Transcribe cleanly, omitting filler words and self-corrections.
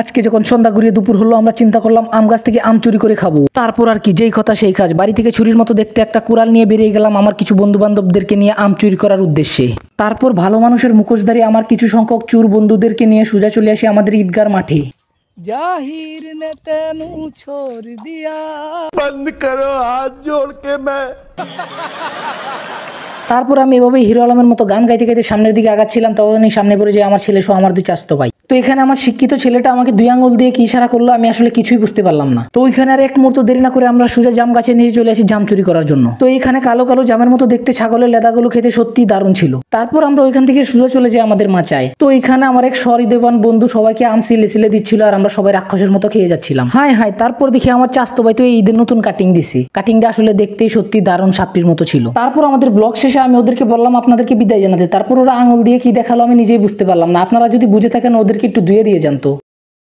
আজকে যখন সন্ধ্যা ঘুরিয়ে দুপুর হলো, আমরা চিন্তা করলাম আম গাছ থেকে আম চুরি করে খাবো। তারপর আর কি, যেই কথা সেই কাজ, বাড়ি থেকে ছুরির মতো দেখতে একটা কুড়াল নিয়ে বেরিয়ে গেলাম আমার কিছু বন্ধু বান্ধবদেরকে নিয়ে আম চুরি করার উদ্দেশ্যে। তারপর ভালো মানুষের মুখোশধারী আমার কিছু সংখ্যক চুর বন্ধুদেরকে নিয়ে সোজা চলে আসি আমাদের ঈদগার মাঠে। জাহির নে তেনু ছোড় দিয়া बंद करो हाथ जोड़ के मैं তারপর আমি এভাবে হিরো আলমের মতো গান গাইতে গাইতে সামনের দিকে আগাচ্ছিলাম, তখনই সামনে পড়ে যায় আমার ছেলে সহ আমার দুই চাচতো ভাই। তো এখানে আমার শিক্ষিত ছেলেটা আমাকে দুই আঙ্গুল দিয়ে কি ইশারা করলো আমি আসলে কিছুই বুঝতে পারলাম না। তো ওইখানে আর এক মুহূর্ত দেরি না করে আমরা সোজা জাম গাছে নিয়ে চলে আসি জাম চুরি করার জন্য। তো এইখানে কালো কালো জামের মতো দেখতে ছাগলের লেদাগুলো খেতে সত্যি দারুণ ছিল। তারপর আমরা ওইখান থেকে সোজা চলে যাই আমাদের মাচায়। তো এইখানে আমার এক সহৃদয়বান বন্ধু সবাইকে আম সিলে সিলে দিচ্ছিল আর আমরা সবাই রাক্ষসের মতো খেয়ে যাচ্ছিলাম। হাই হাই, তারপর দেখি আমার চাচতো ভাই তো এই ঈদের নতুন কাটিং দিছি। কাটিংটা আসলে দেখতেই সত্যি দারুণ সাপটির মতো ছিল। তারপর আমাদের ব্লগ শেষে আমি ওদেরকে বললাম আপনাদেরকে বিদায় জানাতে। তারপর ওরা আঙুল দিয়ে কি দেখালো আমি নিজেই বুঝতে পারলাম না। আপনারা যদি বুঝে থাকেন ওদেরকে একটু ধুয়ে দিয়ে যান তো।